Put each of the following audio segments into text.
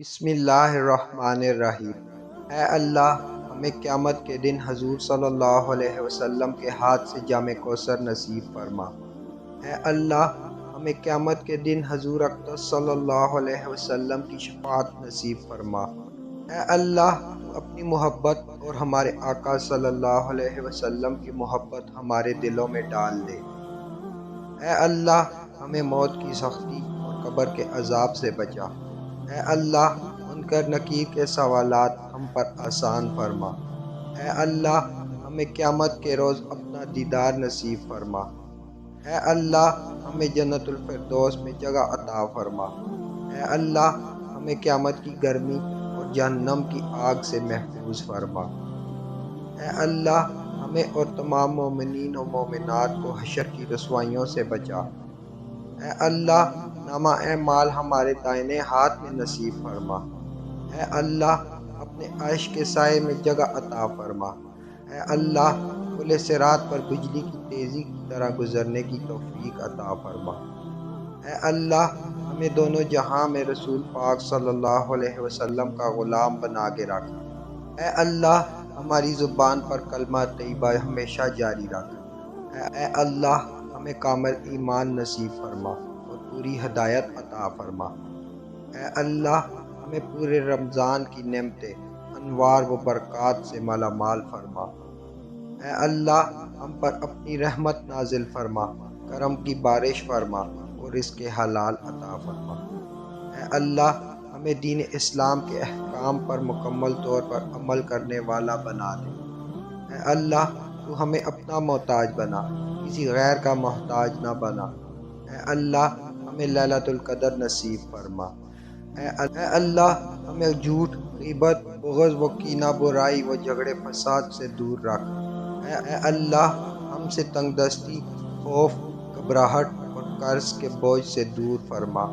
بسم اللہ الرحمن الرحیم۔ اے اللہ، ہمیں قیامت کے دن حضور صلی اللہ علیہ وسلم کے ہاتھ سے جام کوثر نصیب فرما۔ اے اللہ، ہمیں قیامت کے دن حضور اقدس صلی اللہ علیہ وسلم کی شفاعت نصیب فرما۔ اے اللہ، تو اپنی محبت اور ہمارے آقا صلی اللہ علیہ وسلم کی محبت ہمارے دلوں میں ڈال دے۔ اے اللہ، ہمیں موت کی سختی اور قبر کے عذاب سے بچا۔ اے اللہ، منکر نکیر کے سوالات ہم پر آسان فرما۔ اے اللہ، ہمیں قیامت کے روز اپنا دیدار نصیب فرما۔ اے اللہ، ہمیں جنت الفردوس میں جگہ عطا فرما۔ اے اللہ، ہمیں قیامت کی گرمی اور جہنم کی آگ سے محفوظ فرما۔ اے اللہ، ہمیں اور تمام مومنین و مومنات کو حشر کی رسوائیوں سے بچا۔ اے اللہ، نامہ اعمال ہمارے دائنے ہاتھ میں نصیب فرما۔ اے اللہ، اپنے عرش کے سائے میں جگہ عطا فرما۔ اے اللہ، پل صراط پر بجلی کی تیزی کی طرح گزرنے کی توفیق عطا فرما۔ اے اللہ، ہمیں دونوں جہاں میں رسول پاک صلی اللہ علیہ وسلم کا غلام بنا کے رکھ۔ اے اللہ، ہماری زبان پر کلمہ طیبہ ہمیشہ جاری رکھ۔ اے اللہ، ہمیں کامل ایمان نصیب فرما اور پوری ہدایت عطا فرما۔ اے اللہ، ہمیں پورے رمضان کی نعمتیں، انوار و برکات سے مالا مال فرما۔ اے اللہ، ہم پر اپنی رحمت نازل فرما، کرم کی بارش فرما اور رزق حلال عطا فرما۔ اے اللہ، ہمیں دین اسلام کے احکام پر مکمل طور پر عمل کرنے والا بنا دے۔ اے اللہ، تو ہمیں اپنا محتاج بنا، کسی غیر کا محتاج نہ بنا۔ اے اللہ، ہمیں لیلۃ القدر نصیب فرما۔ اے اللہ، ہمیں جھوٹ، غیبت، بغض و کینہ، برائی و جھگڑے فساد سے دور رکھ۔ اے اللہ، ہم سے تنگ دستی، خوف، گھبراہٹ اور قرض کے بوجھ سے دور فرما۔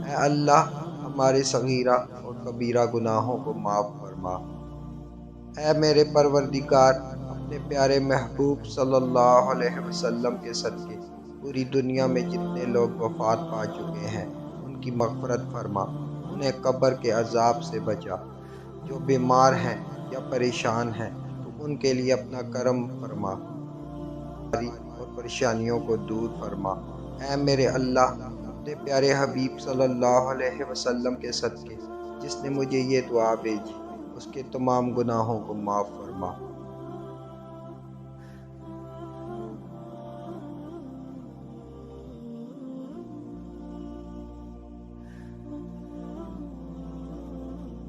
اے اللہ، ہمارے صغیرہ اور کبیرہ گناہوں کو معاف فرما۔ اے میرے پروردگار، اپنے پیارے محبوب صلی اللہ علیہ وسلم کے صدقے پوری دنیا میں جتنے لوگ وفات پا چکے ہیں ان کی مغفرت فرما، انہیں قبر کے عذاب سے بچا۔ جو بیمار ہیں یا پریشان ہیں تو ان کے لیے اپنا کرم فرما اور پریشانیوں کو دور فرما۔ اے میرے اللہ، اپنے پیارے حبیب صلی اللہ علیہ وسلم کے صدقے جس نے مجھے یہ دعا بھیجی اس کے تمام گناہوں کو معاف فرما۔